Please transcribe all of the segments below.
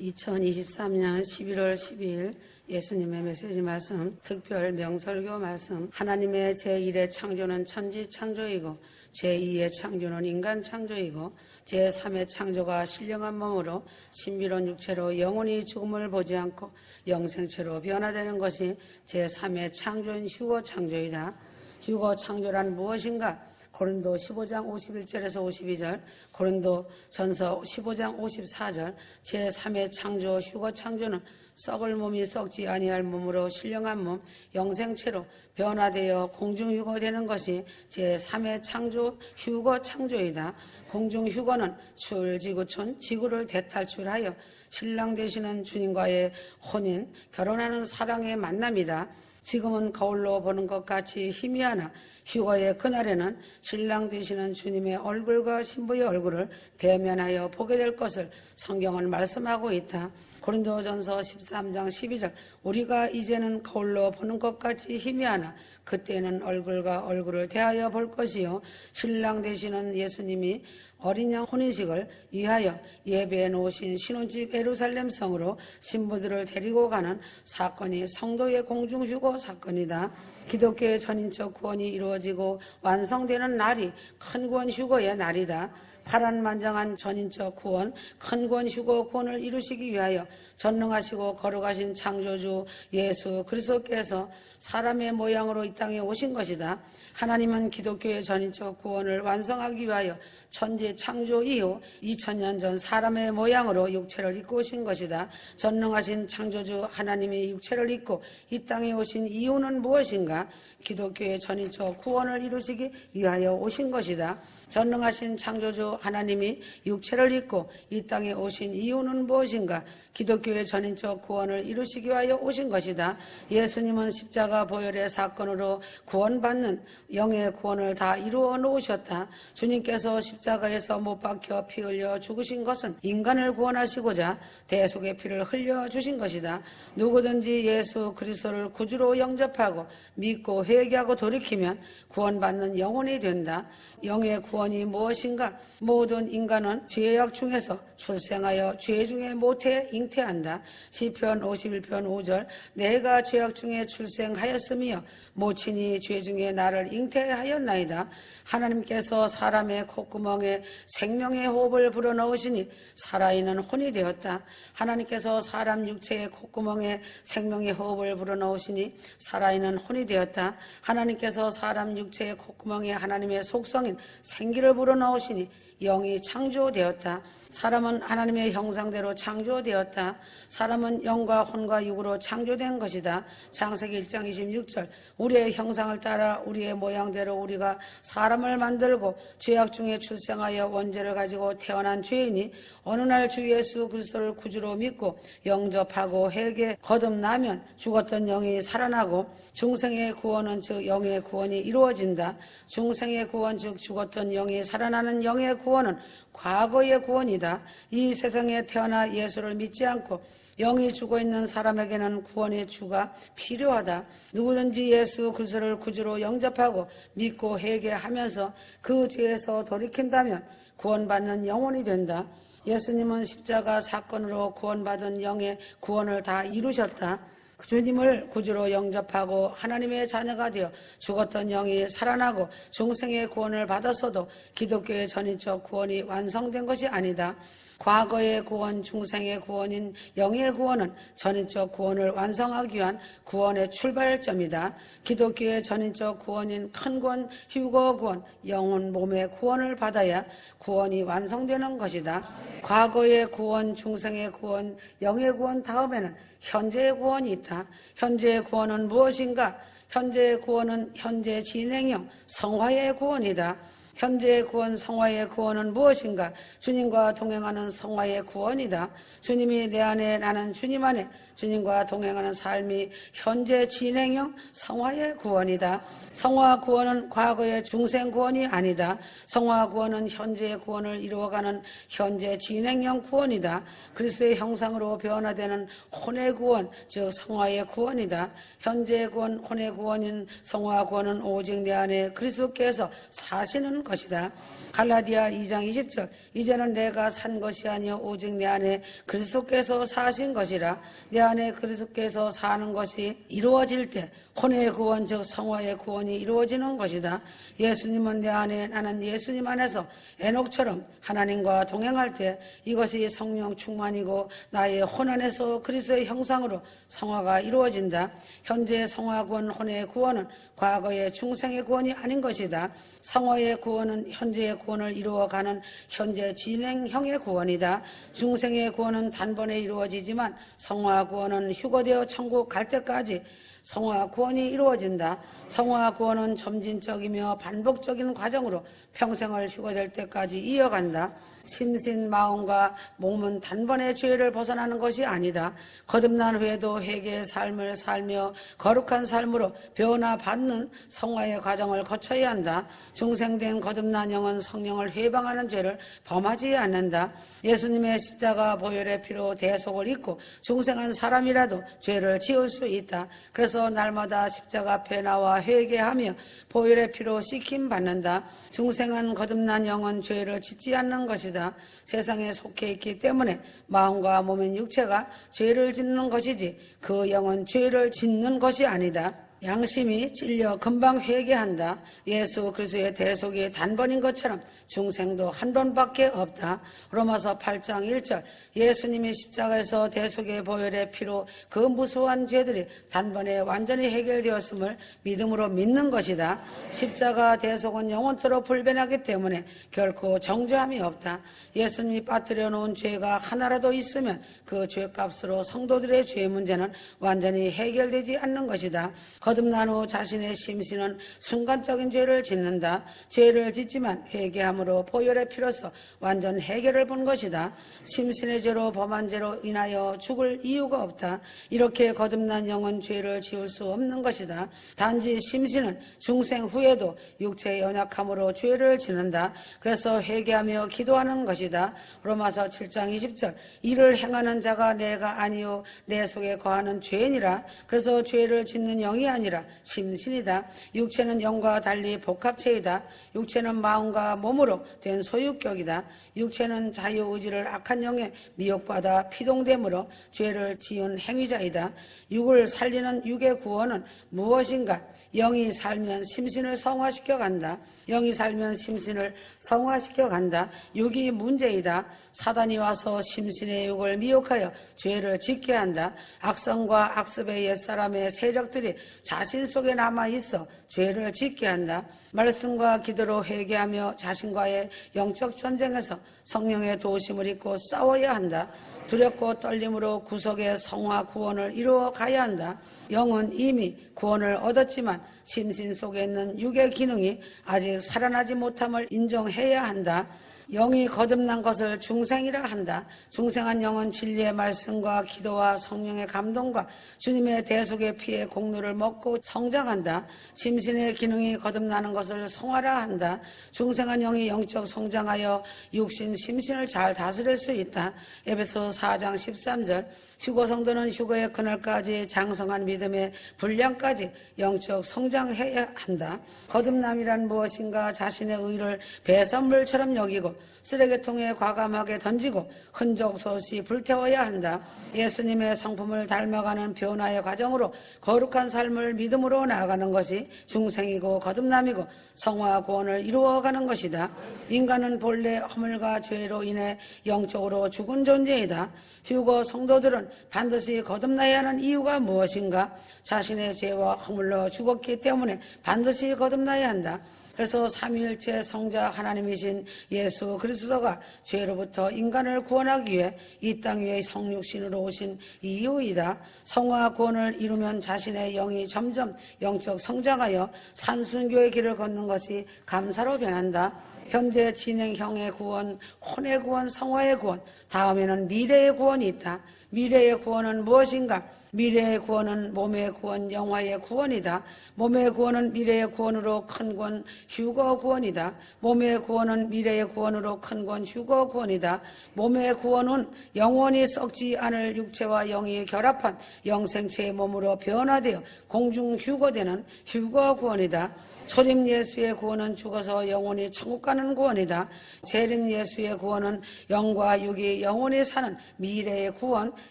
2023년 11월 12일 예수님의 메시지 말씀, 특별 명설교 말씀. 하나님의 제1의 창조는 천지 창조이고 제2의 창조는 인간 창조이고 제3의 창조가 신령한 몸으로 신비로운 육체로 영원히 죽음을 보지 않고 영생체로 변화되는 것이 제3의 창조인 휴거 창조이다. 휴거 창조란 무엇인가? 고린도 15장 51절에서 52절, 고린도 전서 15장 54절, 제3의 창조, 휴거 창조는 썩을 몸이 썩지 아니할 몸으로 신령한 몸, 영생체로 변화되어 공중휴거되는 것이 제3의 창조, 휴거 창조이다. 공중휴거는 출지구촌, 지구를 대탈출하여 신랑 되시는 주님과의 혼인, 결혼하는 사랑의 만남이다. 지금은 거울로 보는 것 같이 희미하나 휴거의 그날에는 신랑 되시는 주님의 얼굴과 신부의 얼굴을 대면하여 보게 될 것을 성경은 말씀하고 있다. 고린도전서 13장 12절, 우리가 이제는 거울로 보는 것 같이 희미하나 그때는 얼굴과 얼굴을 대하여 볼 것이요, 신랑 되시는 예수님이 어린 양 혼인식을 위하여 예배해 놓으신 신혼집 예루살렘 성으로 신부들을 데리고 가는 사건이 성도의 공중휴거 사건이다. 기독교의 전인적 구원이 이루어지고 완성되는 날이 큰 구원 휴거의 날이다. 파란만장한 전인적 구원, 큰 구원 휴거 구원을 이루시기 위하여 전능하시고 거룩하신 창조주 예수 그리스도께서 사람의 모양으로 이 땅에 오신 것이다. 하나님은 기독교의 전인적 구원을 완성하기 위하여 천지 창조 이후 2000년 전 사람의 모양으로 육체를 입고 오신 것이다. 전능하신 창조주 하나님의 육체를 입고 이 땅에 오신 이유는 무엇인가? 기독교의 전인적 구원을 이루시기 위하여 오신 것이다. 전능하신 창조주 하나님이 육체를 입고 이 땅에 오신 이유는 무엇인가? 기독교의 전인적 구원을 이루시기 위하여 오신 것이다. 예수님은 십자가 보혈의 사건으로 구원받는 영의 구원을 다 이루어 놓으셨다. 주님께서 십자가에서 못 박혀 피 흘려 죽으신 것은 인간을 구원하시고자 대속의 피를 흘려 주신 것이다. 누구든지 예수 그리스도를 구주로 영접하고 믿고 회개하고 돌이키면 구원받는 영혼이 된다. 영의 구원이 무엇인가? 모든 인간은 죄악 중에서 출생하여 죄 중에 모태 잉태한다. 시편 51편 5절, 내가 죄악 중에 출생하였으며 모친이 죄 중에 나를 잉태하였나이다. 하나님께서 사람의 콧구멍에 생명의 호흡을 불어넣으시니 살아있는 혼이 되었다. 하나님께서 사람 육체의 콧구멍에 생명의 호흡을 불어넣으시니 살아있는 혼이 되었다. 하나님께서 사람 육체의 콧구멍에 하나님의 속성인 생기를 불어넣으시니 영이 창조되었다. 사람은 하나님의 형상대로 창조되었다. 사람은 영과 혼과 육으로 창조된 것이다. 창세기 1장 26절, 우리의 형상을 따라 우리의 모양대로 우리가 사람을 만들고 죄악 중에 출생하여 원죄를 가지고 태어난 죄인이 어느 날 주 예수 그리스도를 구주로 믿고 영접하고 회개 거듭나면 죽었던 영이 살아나고 중생의 구원은 즉 영의 구원이 이루어진다. 중생의 구원 즉 죽었던 영이 살아나는 영의 구원은 과거의 구원이다. 이 세상에 태어나 예수를 믿지 않고 영이 죽어있는 사람에게는 구원의 주가 필요하다. 누구든지 예수 그리스도를 구주로 영접하고 믿고 회개하면서 그 죄에서 돌이킨다면 구원받는 영혼이 된다. 예수님은 십자가 사건으로 구원받은 영의 구원을 다 이루셨다. 주님을 구주로 영접하고 하나님의 자녀가 되어 죽었던 영이 살아나고 중생의 구원을 받았어도 기독교의 전인적 구원이 완성된 것이 아니다. 과거의 구원, 중생의 구원인 영의 구원은 전인적 구원을 완성하기 위한 구원의 출발점이다. 기독교의 전인적 구원인 큰 구원, 휴거 구원, 영혼, 몸의 구원을 받아야 구원이 완성되는 것이다. 과거의 구원, 중생의 구원, 영의 구원 다음에는 현재의 구원이 있다. 현재의 구원은 무엇인가? 현재의 구원은 현재 진행형 성화의 구원이다. 현재의 구원, 성화의 구원은 무엇인가? 주님과 동행하는 성화의 구원이다. 주님이 내 안에, 나는 주님 안에, 주님과 동행하는 삶이 현재 진행형 성화의 구원이다. 성화 구원은 과거의 중생 구원이 아니다. 성화 구원은 현재의 구원을 이루어가는 현재 진행형 구원이다. 그리스도의 형상으로 변화되는 혼의 구원, 즉 성화의 구원이다. 현재의 구원, 혼의 구원인 성화 구원은 오직 내 안에 그리스도께서 사시는 것이다. 갈라디아 2장 20절, 이제는 내가 산 것이 아니요 오직 내 안에 그리스도께서 사신 것이라. 내 안에 그리스도께서 사는 것이 이루어질 때 혼의 구원 즉 성화의 구원이 이루어지는 것이다. 예수님은 내 안에, 나는 예수님 안에서 에녹처럼 하나님과 동행할 때 이것이 성령 충만이고 나의 혼 안에서 그리스도의 형상으로 성화가 이루어진다. 현재의 성화 구원, 혼의 구원은 과거의 중생의 구원이 아닌 것이다. 성화의 구원은 현재의 구원을 이루어가는 현재 진행형의 구원이다. 중생의 구원은 단번에 이루어지지만 성화 구원은 휴거되어 천국 갈 때까지 성화 구원이 이루어진다. 성화 구원은 점진적이며 반복적인 과정으로 평생을 휴거될 때까지 이어간다. 심신, 마음과 몸은 단번에 죄를 벗어나는 것이 아니다. 거듭난 후에도 회개의 삶을 살며 거룩한 삶으로 변화받는 성화의 과정을 거쳐야 한다. 중생된 거듭난 영은 성령을 회방하는 죄를 범하지 않는다. 예수님의 십자가 보혈의 피로 대속을 입고 중생한 사람이라도 죄를 지을 수 있다. 그래서 날마다 십자가 앞에 나와 회개하며 보혈의 피로 씻김받는다. 중생한 거듭난 영은 죄를 짓지 않는 것이다. 세상에 속해 있기 때문에 마음과 몸인 육체가 죄를 짓는 것이지 그 영은 죄를 짓는 것이 아니다. 양심이 찔려 금방 회개한다. 예수 그리스도의 대속이 단번인 것처럼 중생도 한 번밖에 없다. 로마서 8장 1절 예수님이 십자가에서 대속의 보혈의 피로 그 무수한 죄들이 단번에 완전히 해결되었음을 믿음으로 믿는 것이다. 십자가 대속은 영원토록 불변하기 때문에 결코 정죄함이 없다. 예수님이 빠뜨려 놓은 죄가 하나라도 있으면 그 죄값으로 성도들의 죄 문제는 완전히 해결되지 않는 것이다. 거듭난 후 자신의 심신은 순간적인 죄를 짓는다. 죄를 짓지만 회개함으로 보혈의 피로서 완전 해결을 본 것이다. 심신의 죄로 범한 죄로 인하여 죽을 이유가 없다. 이렇게 거듭난 영은 죄를 지을 수 없는 것이다. 단지 심신은 중생 후에도 육체의 연약함으로 죄를 짓는다. 그래서 회개하며 기도하는 것이다. 로마서 7장 20절 이를 행하는 자가 내가 아니요 내 속에 거하는 죄니라. 그래서 죄를 짓는 영이 아니라 심신이다. 육체는 영과 달리 복합체이다. 육체는 마음과 몸으로 된 소유격이다. 육체는 자유의지를 악한 영에 미혹받아 피동됨으로 죄를 지은 행위자이다. 육을 살리는 육의 구원은 무엇인가? 영이 살면 심신을 성화시켜 간다. 영이 살면 심신을 성화시켜 간다. 육이 문제이다. 사단이 와서 심신의 육을 미혹하여 죄를 짓게 한다. 악성과 악습의 옛사람의 세력들이 자신 속에 남아있어 죄를 짓게 한다. 말씀과 기도로 회개하며 자신과의 영적 전쟁에서 성령의 도우심을 입고 싸워야 한다. 두렵고 떨림으로 구속의 성화 구원을 이루어 가야 한다. 영은 이미 구원을 얻었지만 심신 속에 있는 육의 기능이 아직 살아나지 못함을 인정해야 한다. 영이 거듭난 것을 중생이라 한다. 중생한 영은 진리의 말씀과 기도와 성령의 감동과 주님의 대속의 피의 공로를 먹고 성장한다. 심신의 기능이 거듭나는 것을 성화라 한다. 중생한 영이 영적 성장하여 육신, 심신을 잘 다스릴 수 있다. 에베소 4장 13절 휴거 성도는 휴거의 그날까지 장성한 믿음의 분량까지 영적 성장해야 한다. 거듭남이란 무엇인가? 자신의 의를 배설물처럼 여기고 쓰레기통에 과감하게 던지고 흔적 없이 불태워야 한다. 예수님의 성품을 닮아가는 변화의 과정으로 거룩한 삶을 믿음으로 나아가는 것이 중생이고 거듭남이고 성화 구원을 이루어가는 것이다. 인간은 본래 허물과 죄로 인해 영적으로 죽은 존재이다. 휴거 성도들은 반드시 거듭나야 하는 이유가 무엇인가? 자신의 죄와 허물로 죽었기 때문에 반드시 거듭나야 한다. 그래서 삼위일체 성자 하나님이신 예수 그리스도가 죄로부터 인간을 구원하기 위해 이 땅 위에 성육신으로 오신 이유이다. 성화 구원을 이루면 자신의 영이 점점 영적 성장하여 산순교의 길을 걷는 것이 감사로 변한다. 현재 진행형의 구원, 혼의 구원, 성화의 구원, 다음에는 미래의 구원이 있다. 미래의 구원은 무엇인가? 미래의 구원은 몸의 구원, 영화의 구원이다. 몸의 구원은 미래의 구원으로 큰 구원, 휴거 구원이다. 몸의 구원은 미래의 구원으로 큰 구원, 휴거 구원이다. 몸의 구원은 영원히 썩지 않을 육체와 영이 결합한 영생체의 몸으로 변화되어 공중 휴거되는 휴거 구원이다. 초림 예수의 구원은 죽어서 영원히 천국 가는 구원이다. 재림 예수의 구원은 영과 육이 영원히 사는 미래의 구원,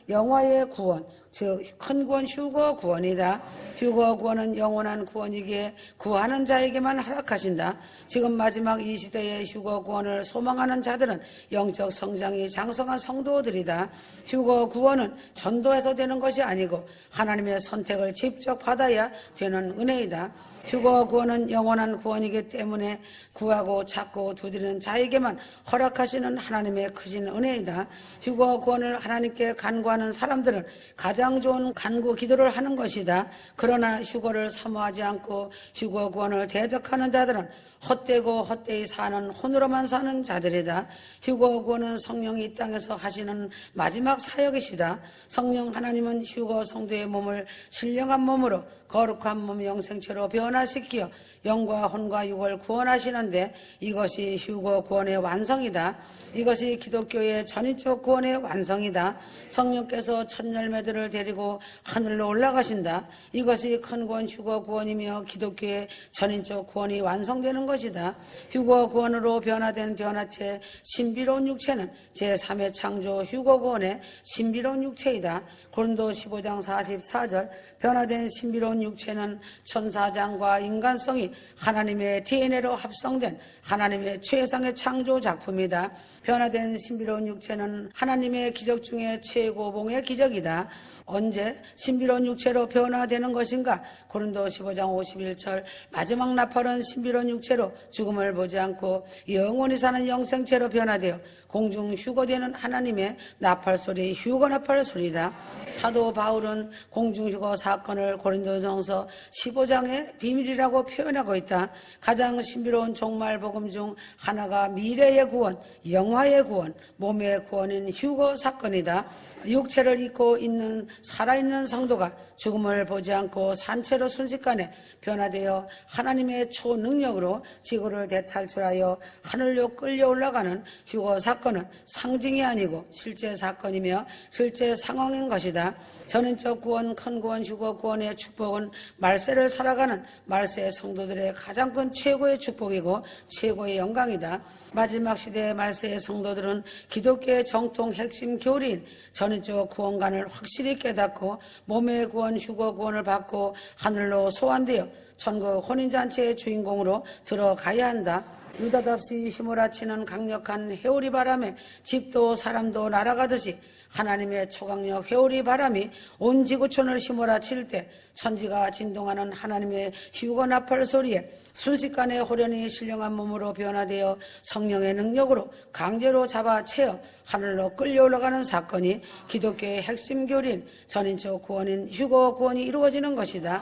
영화의 구원, 즉 큰 구원 휴거 구원이다. 휴거 구원은 영원한 구원이기에 구하는 자에게만 허락하신다. 지금 마지막 이 시대의 휴거 구원을 소망하는 자들은 영적 성장이 장성한 성도들이다. 휴거 구원은 전도해서 되는 것이 아니고 하나님의 선택을 직접 받아야 되는 은혜이다. 휴거 구원은 영원한 구원이기 때문에 구하고 찾고 두드리는 자에게만 허락하시는 하나님의 크신 은혜이다. 휴거 구원을 하나님께 간구하는 사람들은 가장 좋은 간구 기도를 하는 것이다. 그러나 휴거를 사모하지 않고 휴거 구원을 대적하는 자들은 헛되고 헛되이 사는 혼으로만 사는 자들이다. 휴거 구원은 성령이 이 땅에서 하시는 마지막 사역이시다. 성령 하나님은 휴거 성도의 몸을 신령한 몸으로 거룩한 몸 영생체로 변화시키어 영과 혼과 육을 구원하시는데 이것이 휴거 구원의 완성이다. 이것이 기독교의 전인적 구원의 완성이다. 성령께서 첫 열매들을 데리고 하늘로 올라가신다. 이것이 큰 구원 휴거 구원이며 기독교의 전인적 구원이 완성되는 것이다. 휴거 구원으로 변화된 변화체 신비로운 육체는 제3의 창조 휴거 구원의 신비로운 육체이다. 고린도 15장 44절 변화된 신비로운 육체는 천사장과 인간성이 하나님의 DNA로 합성된 하나님의 최상의 창조 작품이다. 변화된 신비로운 육체는 하나님의 기적 중에 최고봉의 기적이다. 언제 신비로운 육체로 변화되는 것인가? 고린도 15장 51절 마지막 나팔은 신비로운 육체로 죽음을 보지 않고 영원히 사는 영생체로 변화되어 공중 휴거되는 하나님의 나팔소리 휴거 나팔 소리다. 사도 바울은 공중 휴거 사건을 고린도전서 15장의 비밀이라고 표현하고 있다. 가장 신비로운 종말 복음 중 하나가 미래의 구원, 영화의 구원, 몸의 구원인 휴거 사건이다. 육체를 입고 있는 살아있는 성도가 죽음을 보지 않고 산채로 순식간에 변화되어 하나님의 초능력으로 지구를 대탈출하여 하늘로 끌려 올라가는 휴거 사건은 상징이 아니고 실제 사건이며 실제 상황인 것이다. 전인적 구원, 큰 구원, 휴거 구원의 축복은 말세를 살아가는 말세 성도들의 가장 큰 최고의 축복이고 최고의 영광이다. 마지막 시대의 말세의 성도들은 기독교의 정통 핵심 교리인 전인적 구원관을 확실히 깨닫고 몸의 구원, 휴거 구원을 받고 하늘로 소환되어 천국 혼인잔치의 주인공으로 들어가야 한다. 느닷없이 휘몰아치는 강력한 회오리 바람에 집도 사람도 날아가듯이 하나님의 초강력 회오리 바람이 온 지구촌을 휘몰아칠 때 천지가 진동하는 하나님의 휴거 나팔 소리에 순식간에 호련히 신령한 몸으로 변화되어 성령의 능력으로 강제로 잡아채어 하늘로 끌려 올라가는 사건이 기독교의 핵심 교리인 전인적 구원인 휴거 구원이 이루어지는 것이다.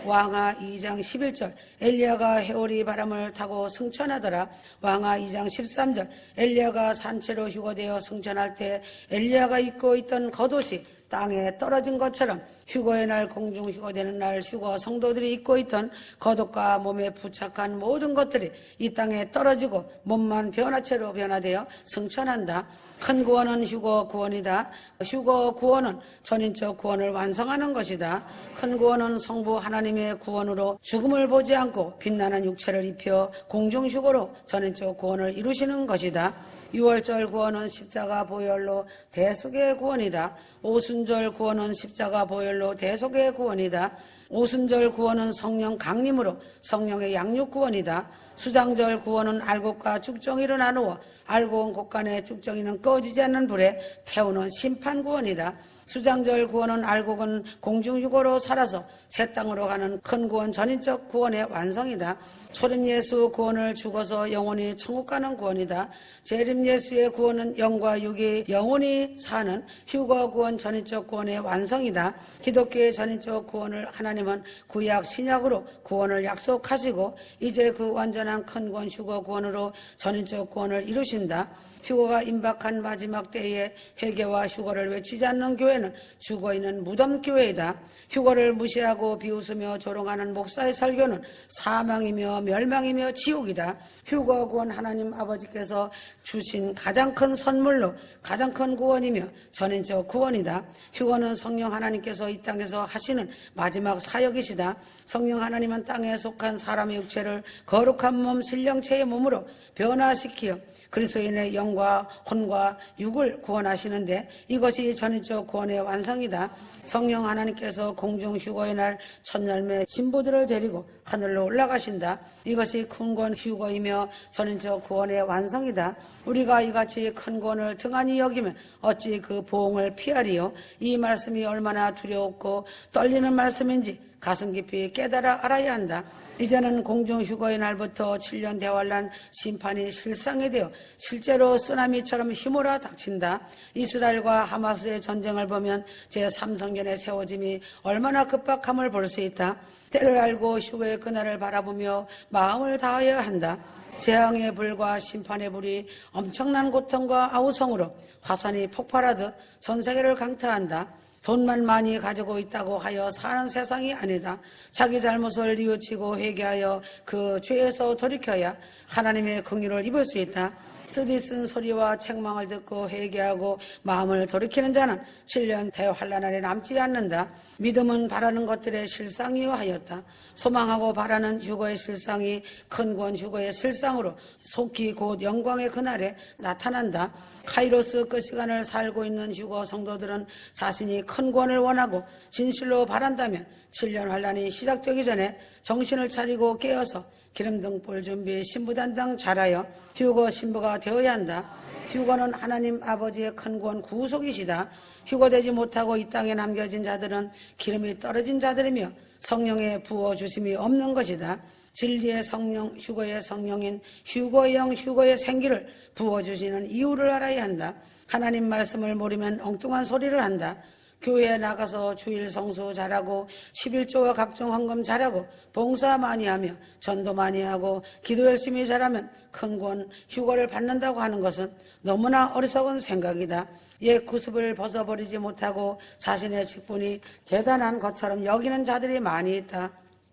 왕하 2장 11절 엘리야가 회오리 바람을 타고 승천하더라. 왕하 2장 13절 엘리야가 산채로 휴거되어 승천할 때 엘리야가 입고 있던 겉옷이 땅에 떨어진 것처럼 휴거의 날 공중 휴거되는 날 휴거 성도들이 입고 있던 겉옷과 몸에 부착한 모든 것들이 이 땅에 떨어지고 몸만 변화체로 변화되어 승천한다. 큰 구원은 휴거 구원이다. 휴거 구원은 전인적 구원을 완성하는 것이다. 큰 구원은 성부 하나님의 구원으로 죽음을 보지 않고 빛나는 육체를 입혀 공중 휴거로 전인적 구원을 이루시는 것이다. 6월절 구원은 십자가 보혈로 대속의 구원이다. 오순절 구원은 십자가 보혈로 대속의 구원이다. 오순절 구원은 성령 강림으로 성령의 양육 구원이다. 수장절 구원은 알곡과 죽정이로 나누어 알곡은 곳간에 죽정이는 꺼지지 않는 불에 태우는 심판 구원이다. 수장절 구원은 알곡은 공중유고로 살아서 새 땅으로 가는 큰 구원 전인적 구원의 완성이다. 초림 예수 구원을 죽어서 영원히 천국 가는 구원이다. 재림 예수의 구원은 영과 육이 영원히 사는 휴거 구원 전인적 구원의 완성이다. 기독교의 전인적 구원을 하나님은 구약 신약으로 구원을 약속하시고 이제 그 완전한 큰 구원 휴거 구원으로 전인적 구원을 이루신다. 휴거가 임박한 마지막 때에 회개와 휴거를 외치지 않는 교회는 죽어있는 무덤교회이다. 휴거를 무시하고 비웃으며 조롱하는 목사의 설교는 사망이며 멸망이며 지옥이다. 휴거 구원 하나님 아버지께서 주신 가장 큰 선물로 가장 큰 구원이며 전인적 구원이다. 휴거는 성령 하나님께서 이 땅에서 하시는 마지막 사역이시다. 성령 하나님은 땅에 속한 사람의 육체를 거룩한 몸 신령체의 몸으로 변화시키어 그리스도인의 영과 혼과 육을 구원하시는데 이것이 전인적 구원의 완성이다. 성령 하나님께서 공중 휴거의 날 첫 열매 신부들을 데리고 하늘로 올라가신다. 이것이 큰 구원 휴거이며 전인적 구원의 완성이다. 우리가 이같이 큰 구원을 등한히 여기면 어찌 그 보응을 피하리요. 이 말씀이 얼마나 두렵고 떨리는 말씀인지 가슴 깊이 깨달아 알아야 한다. 이제는 공중 휴거의 날부터 7년 대환란 심판이 실상이 되어 실제로 쓰나미처럼 휘몰아 닥친다. 이스라엘과 하마스의 전쟁을 보면 제3성전의 세워짐이 얼마나 급박함을 볼 수 있다. 때를 알고 휴거의 그날을 바라보며 마음을 다하여야 한다. 재앙의 불과 심판의 불이 엄청난 고통과 아우성으로 화산이 폭발하듯 전 세계를 강타한다. 돈만 많이 가지고 있다고 하여 사는 세상이 아니다. 자기 잘못을 뉘우치고 회개하여 그 죄에서 돌이켜야 하나님의 긍휼을 입을 수 있다. 쓰디쓴 소리와 책망을 듣고 회개하고 마음을 돌이키는 자는 7년 대환란 아래 남지 않는다. 믿음은 바라는 것들의 실상이요 하였다. 소망하고 바라는 휴거의 실상이 큰 구원 휴거의 실상으로 속히 곧 영광의 그날에 나타난다. 카이로스 그 시간을 살고 있는 휴거 성도들은 자신이 큰 구원을 원하고 진실로 바란다면 7년 환란이 시작되기 전에 정신을 차리고 깨어서 기름등 볼 준비 신부단당 잘하여 휴거 신부가 되어야 한다. 휴거는 하나님 아버지의 큰 구원 구속이시다. 휴거되지 못하고 이 땅에 남겨진 자들은 기름이 떨어진 자들이며 성령의 부어주심이 없는 것이다. 진리의 성령, 휴거의 성령인 휴거의 영, 휴거의 생기를 부어주시는 이유를 알아야 한다. 하나님 말씀을 모르면 엉뚱한 소리를 한다. 교회에 나가서 주일 성수 잘하고 11조와 각종 헌금 잘하고 봉사 많이 하며 전도 많이 하고 기도 열심히 잘하면 큰 구원 휴거를 받는다고 하는 것은 너무나 어리석은 생각이다. 옛 구습을 벗어버리지 못하고 자신의 직분이 대단한 것처럼 여기는 자들이 많이 있다.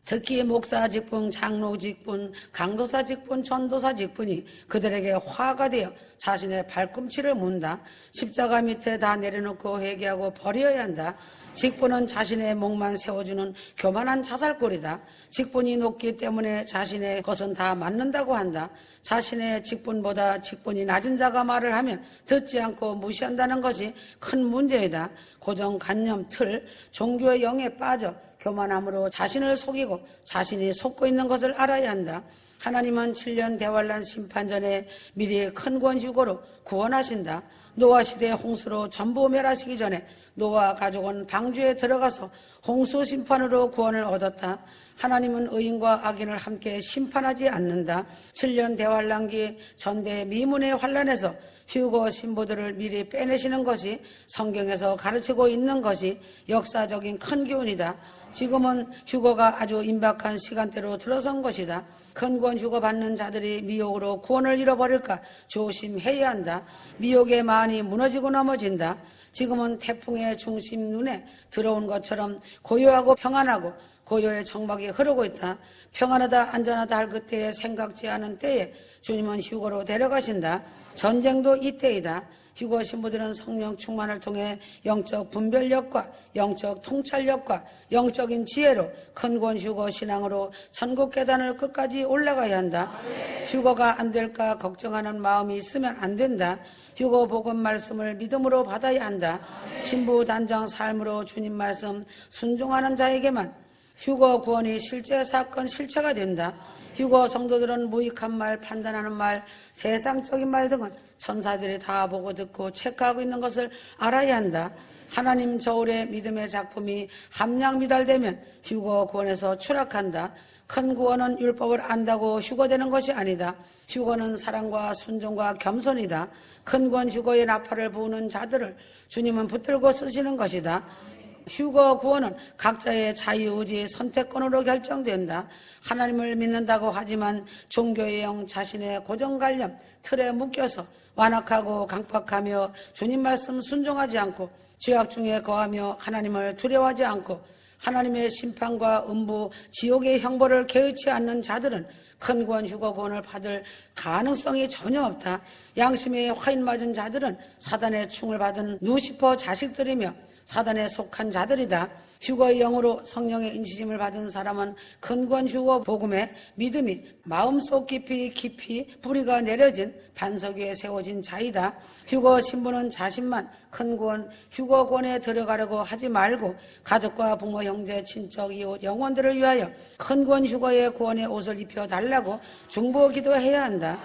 특히 목사 직분, 장로 직분, 강도사 직분, 전도사 직분이 그들에게 화가 되어 자신의 발꿈치를 문다. 십자가 밑에 다 내려놓고 회개하고 버려야 한다. 직분은 자신의 목만 세워주는 교만한 자살골이다. 직분이 높기 때문에 자신의 것은 다 맞는다고 한다. 자신의 직분보다 직분이 낮은 자가 말을 하면 듣지 않고 무시한다는 것이 큰 문제이다. 고정관념, 틀, 종교의 영에 빠져 교만함으로 자신을 속이고 자신이 속고 있는 것을 알아야 한다. 하나님은 7년 대환란 심판 전에 미리 큰 구원 휴거로 구원하신다. 노아 시대 홍수로 전부 멸하시기 전에 노아 가족은 방주에 들어가서 홍수 심판으로 구원을 얻었다. 하나님은 의인과 악인을 함께 심판하지 않는다. 7년 대환란기 전대 미문의 환란에서 휴거 신부들을 미리 빼내시는 것이 성경에서 가르치고 있는 것이 역사적인 큰 교훈이다. 지금은 휴거가 아주 임박한 시간대로 들어선 것이다. 큰 구원 휴거 받는 자들이 미혹으로 구원을 잃어버릴까 조심해야 한다. 미혹에 많이 무너지고 넘어진다. 지금은 태풍의 중심 눈에 들어온 것처럼 고요하고 평안하고 고요의 정막이 흐르고 있다. 평안하다 안전하다 할 그때에 생각지 않은 때에 주님은 휴거로 데려가신다. 전쟁도 이때이다. 휴거 신부들은 성령 충만을 통해 영적 분별력과 영적 통찰력과 영적인 지혜로 큰 구원 휴거 신앙으로 천국 계단을 끝까지 올라가야 한다. 휴거가 안 될까 걱정하는 마음이 있으면 안 된다. 휴거 복음 말씀을 믿음으로 받아야 한다. 신부 단장 삶으로 주님 말씀 순종하는 자에게만 휴거 구원이 실제 사건 실체가 된다. 휴거 성도들은 무익한 말, 판단하는 말, 세상적인 말 등은 천사들이 다 보고 듣고 체크하고 있는 것을 알아야 한다. 하나님 저울의 믿음의 작품이 함량 미달되면 휴거 구원에서 추락한다. 큰 구원은 율법을 안다고 휴거되는 것이 아니다. 휴거는 사랑과 순종과 겸손이다. 큰 구원 휴거의 나팔을 부는 자들을 주님은 붙들고 쓰시는 것이다. 휴거 구원은 각자의 자유의지 선택권으로 결정된다. 하나님을 믿는다고 하지만 종교의 영 자신의 고정관념 틀에 묶여서 완악하고 강팍하며 주님 말씀 순종하지 않고 죄악 중에 거하며 하나님을 두려워하지 않고 하나님의 심판과 음부, 지옥의 형벌을 개의치 않는 자들은 큰 구원, 휴거 구원을 받을 가능성이 전혀 없다. 양심에 화인 맞은 자들은 사단의 충을 받은 루시퍼 자식들이며 사단에 속한 자들이다. 휴거의 영으로 성령의 인치심을 받은 사람은 큰 구원 휴거 복음의 믿음이 마음속 깊이 뿌리가 내려진 반석 위에 세워진 자이다. 휴거 신부는 자신만 큰 구원 휴거 구원에 들어가려고 하지 말고 가족과 부모, 형제, 친척, 이웃, 영혼들을 위하여 큰 구원 휴거의 구원의 옷을 입혀달라고 중보 기도해야 한다.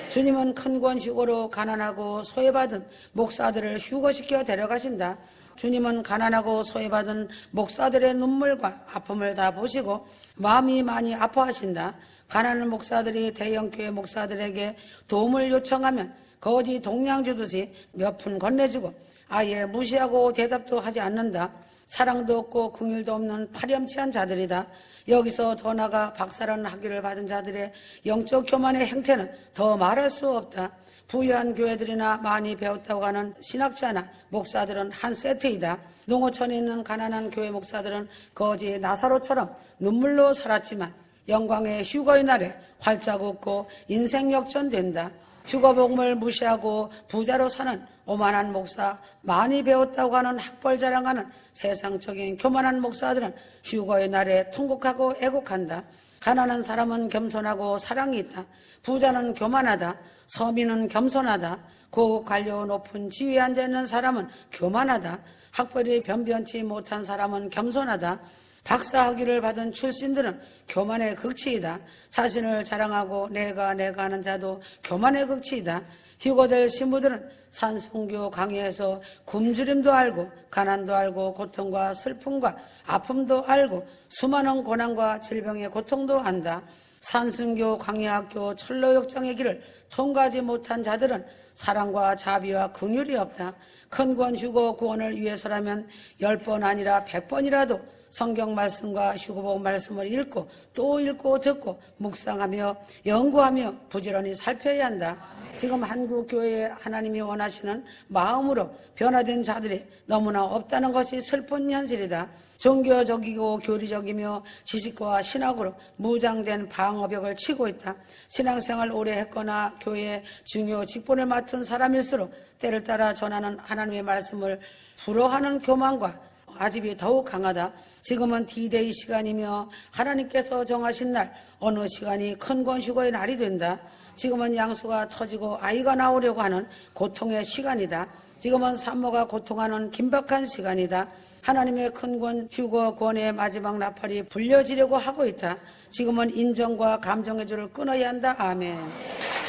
주님은 큰 구원 휴거로 가난하고 소외받은 목사들을 휴거시켜 데려가신다. 주님은 가난하고 소외받은 목사들의 눈물과 아픔을 다 보시고 마음이 많이 아파하신다. 가난한 목사들이 대형교회 목사들에게 도움을 요청하면 거지 동량 주듯이 몇 푼 건네주고 아예 무시하고 대답도 하지 않는다. 사랑도 없고 긍휼도 없는 파렴치한 자들이다. 여기서 더 나아가 박사라는 학위를 받은 자들의 영적 교만의 행태는 더 말할 수 없다. 부유한 교회들이나 많이 배웠다고 하는 신학자나 목사들은 한 세트이다. 농어촌에 있는 가난한 교회 목사들은 거지 나사로처럼 눈물로 살았지만 영광의 휴거의 날에 활짝 웃고 인생 역전된다. 휴거 복음을 무시하고 부자로 사는 오만한 목사, 많이 배웠다고 하는 학벌 자랑하는 세상적인 교만한 목사들은 휴거의 날에 통곡하고 애곡한다. 가난한 사람은 겸손하고 사랑이 있다. 부자는 교만하다. 서민은 겸손하다. 고급 관료 높은 지위에 앉아있는 사람은 교만하다. 학벌이 변변치 못한 사람은 겸손하다. 박사 학위를 받은 출신들은 교만의 극치이다. 자신을 자랑하고 내가 하는 자도 교만의 극치이다. 휴거될 신부들은 산순교 강의에서 굶주림도 알고 가난도 알고 고통과 슬픔과 아픔도 알고 수많은 고난과 질병의 고통도 안다. 산순교 강의학교 철로역정의 길을 통과하지 못한 자들은 사랑과 자비와 긍휼이 없다. 큰 구원 휴거 구원을 위해서라면 10번 아니라 100번이라도 성경 말씀과 휴거복 말씀을 읽고 또 읽고 듣고 묵상하며 연구하며 부지런히 살펴야 한다. 지금 한국 교회에 하나님이 원하시는 마음으로 변화된 자들이 너무나 없다는 것이 슬픈 현실이다. 종교적이고 교리적이며 지식과 신학으로 무장된 방어벽을 치고 있다. 신앙생활 오래 했거나 교회의 중요 직분을 맡은 사람일수록 때를 따라 전하는 하나님의 말씀을 불허하는 교만과 아집이 더욱 강하다. 지금은 D-Day 시간이며 하나님께서 정하신 날 어느 시간이 큰 권 휴거의 날이 된다. 지금은 양수가 터지고 아이가 나오려고 하는 고통의 시간이다. 지금은 산모가 고통하는 긴박한 시간이다. 하나님의 큰 권 휴거 권의 마지막 나팔이 불려지려고 하고 있다. 지금은 인정과 감정의 줄을 끊어야 한다. 아멘.